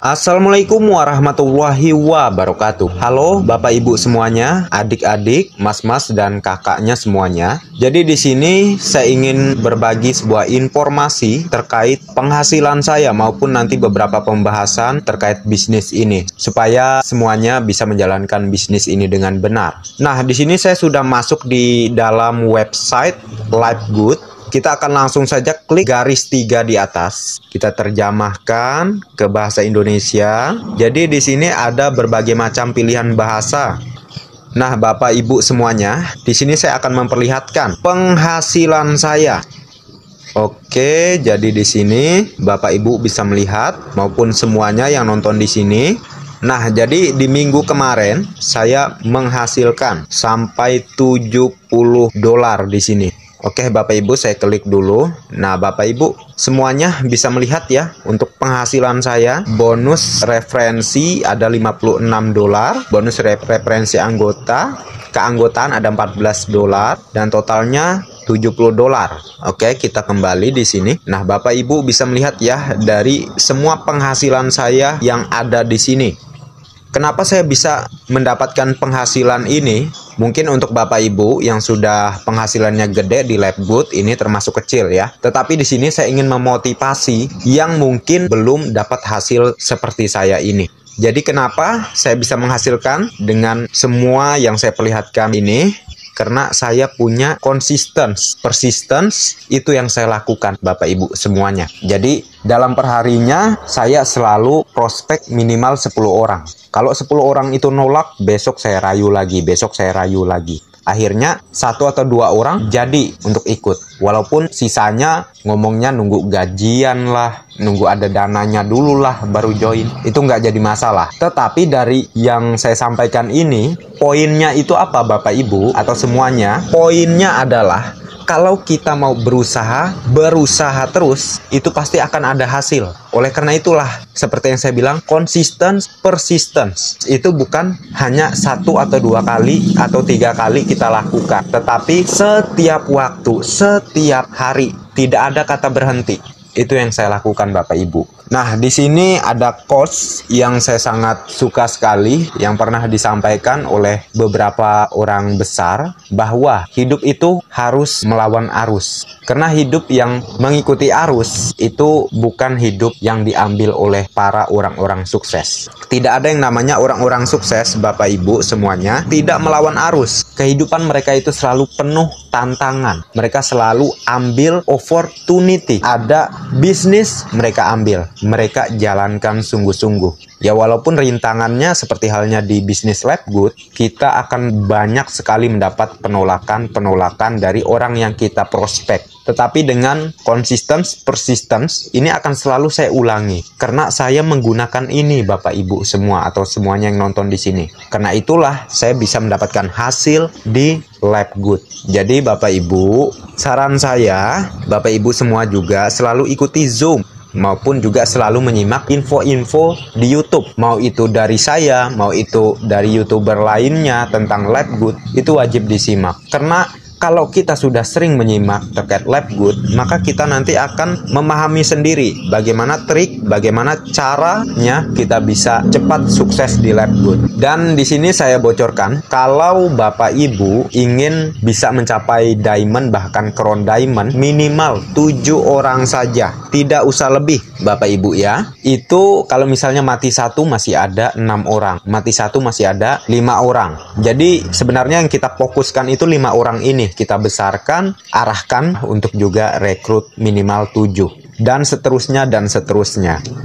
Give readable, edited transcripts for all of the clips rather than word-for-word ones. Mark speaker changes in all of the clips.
Speaker 1: Assalamualaikum warahmatullahi wabarakatuh. Halo Bapak Ibu semuanya, adik-adik, mas-mas dan kakaknya semuanya. Jadi di sini saya ingin berbagi sebuah informasi terkait penghasilan saya maupun nanti beberapa pembahasan terkait bisnis ini supaya semuanya bisa menjalankan bisnis ini dengan benar. Nah, di sini saya sudah masuk di dalam website LifeGood. Kita akan langsung saja klik garis 3 di atas. Kita terjemahkan ke bahasa Indonesia. Jadi di sini ada berbagai macam pilihan bahasa. Nah, Bapak Ibu semuanya, di sini saya akan memperlihatkan penghasilan saya. Oke, jadi di sini Bapak Ibu bisa melihat maupun semuanya yang nonton di sini. Nah, jadi di minggu kemarin saya menghasilkan sampai $70 di sini. Oke Bapak Ibu, saya klik dulu. Nah Bapak Ibu semuanya bisa melihat ya, untuk penghasilan saya bonus referensi ada $56, bonus referensi anggota keanggotaan ada $14 dan totalnya $70. Oke, kita kembali di sini. Nah Bapak Ibu bisa melihat ya dari semua penghasilan saya yang ada di sini. Kenapa saya bisa mendapatkan penghasilan ini? Mungkin untuk Bapak Ibu yang sudah penghasilannya gede di LifeGood ini termasuk kecil ya. Tetapi di sini saya ingin memotivasi yang mungkin belum dapat hasil seperti saya ini. Jadi kenapa saya bisa menghasilkan dengan semua yang saya perlihatkan ini? Karena saya punya persistence itu yang saya lakukan Bapak Ibu semuanya. Jadi dalam perharinya saya selalu prospek minimal 10 orang. Kalau 10 orang itu nolak, besok saya rayu lagi, besok saya rayu lagi. Akhirnya 1 atau 2 orang jadi untuk ikut. Walaupun sisanya ngomongnya nunggu gajian lah, nunggu ada dananya dulu lah baru join. Itu nggak jadi masalah. Tetapi dari yang saya sampaikan ini, poinnya itu apa Bapak Ibu atau semuanya? Poinnya adalah kalau kita mau berusaha terus, itu pasti akan ada hasil. Oleh karena itulah, seperti yang saya bilang, persistence itu bukan hanya 1 atau 2 kali atau 3 kali kita lakukan, tetapi setiap waktu, setiap hari, tidak ada kata berhenti. Itu yang saya lakukan Bapak Ibu. Nah, di sini ada quotes yang saya sangat suka sekali yang pernah disampaikan oleh beberapa orang besar bahwa hidup itu harus melawan arus. Karena hidup yang mengikuti arus itu bukan hidup yang diambil oleh para orang-orang sukses. Tidak ada yang namanya orang-orang sukses Bapak Ibu semuanya tidak melawan arus. Kehidupan mereka itu selalu penuh tantangan. Mereka selalu ambil opportunity. Ada bisnis mereka ambil. Mereka jalankan sungguh-sungguh. Ya walaupun rintangannya seperti halnya di bisnis LifeGood, kita akan banyak sekali mendapat penolakan dari orang yang kita prospek. Tetapi dengan persistence, ini akan selalu saya ulangi. Karena saya menggunakan ini Bapak Ibu semua atau semuanya yang nonton di sini. Karena itulah saya bisa mendapatkan hasil di LifeGood. Jadi Bapak Ibu, saran saya, Bapak Ibu semua juga selalu ikuti Zoom maupun juga selalu menyimak info-info di YouTube. Mau itu dari saya, mau itu dari YouTuber lainnya tentang LifeGood, itu wajib disimak. Karena kalau kita sudah sering menyimak terkait LifeGood, maka kita nanti akan memahami sendiri bagaimana trik, bagaimana caranya kita bisa cepat sukses di LifeGood. Dan di sini saya bocorkan, kalau Bapak Ibu ingin bisa mencapai diamond bahkan crown diamond, minimal 7 orang saja, tidak usah lebih Bapak Ibu ya. Itu kalau misalnya mati 1 masih ada 6 orang, mati 1 masih ada 5 orang. Jadi sebenarnya yang kita fokuskan itu 5 orang ini. Kita besarkan, arahkan untuk juga rekrut minimal 7 dan seterusnya.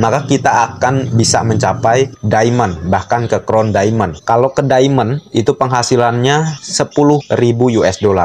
Speaker 1: Maka kita akan bisa mencapai diamond bahkan ke crown diamond. Kalau ke diamond itu penghasilannya $10.000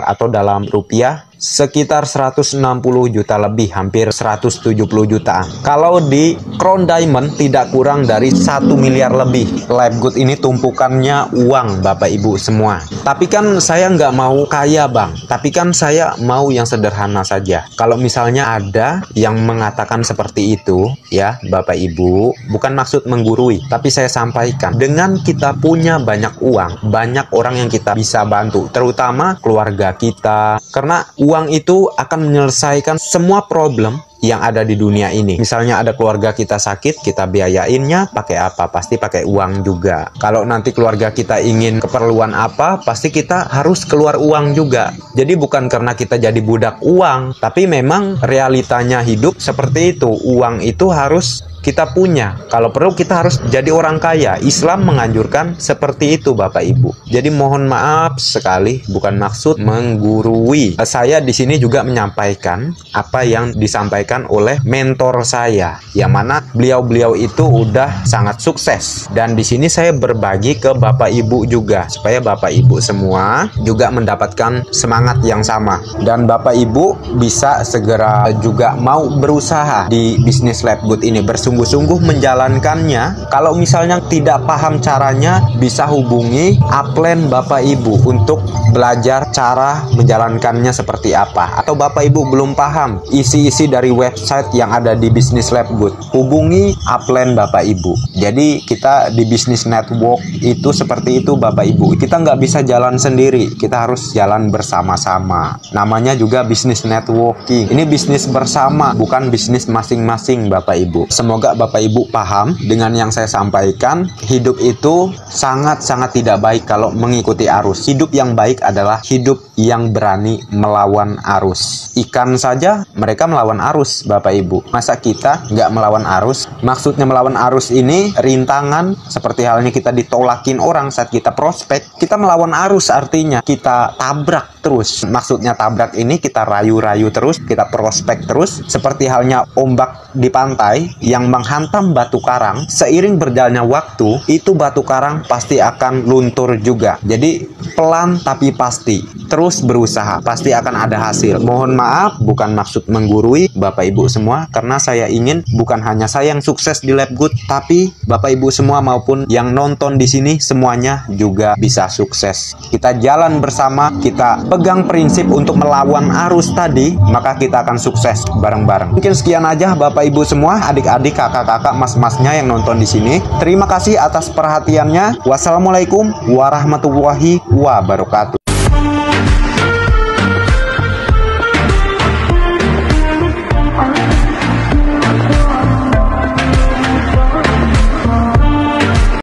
Speaker 1: atau dalam rupiah sekitar 160 juta lebih, hampir 170 jutaan. Kalau di crown diamond tidak kurang dari 1 miliar lebih. LifeGood ini tumpukannya uang Bapak Ibu semua. Tapi kan saya nggak mau kaya Bang, tapi kan saya mau yang sederhana saja. Kalau misalnya ada yang mengatakan seperti itu ya Bapak Ibu, bukan maksud menggurui, tapi saya sampaikan, dengan kita punya banyak uang, banyak orang yang kita bisa bantu, terutama keluarga kita. Karena uang itu akan menyelesaikan semua problem yang ada di dunia ini. Misalnya ada keluarga kita sakit, kita biayainnya pakai apa? Pasti pakai uang juga. Kalau nanti keluarga kita ingin keperluan apa, pasti kita harus keluar uang juga. Jadi bukan karena kita jadi budak uang, tapi memang realitanya hidup seperti itu. Uang itu harus kita punya. Kalau perlu kita harus jadi orang kaya. Islam menganjurkan seperti itu Bapak Ibu. Jadi mohon maaf sekali, bukan maksud menggurui. Saya di sini juga menyampaikan apa yang disampaikan oleh mentor saya, yang mana beliau-beliau itu udah sangat sukses. Dan di sini saya berbagi ke Bapak Ibu juga, supaya Bapak Ibu semua juga mendapatkan semangat yang sama. Dan Bapak Ibu bisa segera juga mau berusaha di bisnis Lab Good ini, sungguh-sungguh menjalankannya. Kalau misalnya tidak paham caranya, bisa hubungi upline Bapak Ibu untuk belajar cara menjalankannya seperti apa. Atau Bapak Ibu belum paham isi-isi dari website yang ada di Bisnis Lab Good, hubungi upline Bapak Ibu. Jadi kita di bisnis network itu seperti itu Bapak Ibu. Kita nggak bisa jalan sendiri, kita harus jalan bersama-sama. Namanya juga bisnis networking. Ini bisnis bersama, bukan bisnis masing-masing Bapak Ibu. Semoga Bapak Ibu paham dengan yang saya sampaikan. Hidup itu sangat-sangat tidak baik kalau mengikuti arus. Hidup yang baik adalah hidup yang berani melawan arus. Ikan saja mereka melawan arus Bapak Ibu. Masa kita nggak melawan arus? Maksudnya melawan arus ini rintangan, seperti halnya kita ditolakin orang saat kita prospek. Kita melawan arus artinya kita tabrak terus. Maksudnya tabrak ini kita rayu-rayu terus, kita prospek terus. Seperti halnya ombak di pantai yang menghantam batu karang, seiring berjalannya waktu, itu batu karang pasti akan luntur juga. Jadi pelan tapi pasti, terus berusaha, pasti akan ada hasil. Mohon maaf, bukan maksud menggurui Bapak Ibu semua, karena saya ingin bukan hanya saya yang sukses di Lab Good, tapi Bapak Ibu semua maupun yang nonton di sini semuanya juga bisa sukses. Kita jalan bersama, kita pegang prinsip untuk melawan arus tadi, maka kita akan sukses bareng-bareng. Mungkin sekian aja Bapak Ibu semua, adik-adik, kakak-kakak, mas-masnya yang nonton di sini. Terima kasih atas perhatiannya. Wassalamualaikum warahmatullahi wabarakatuh.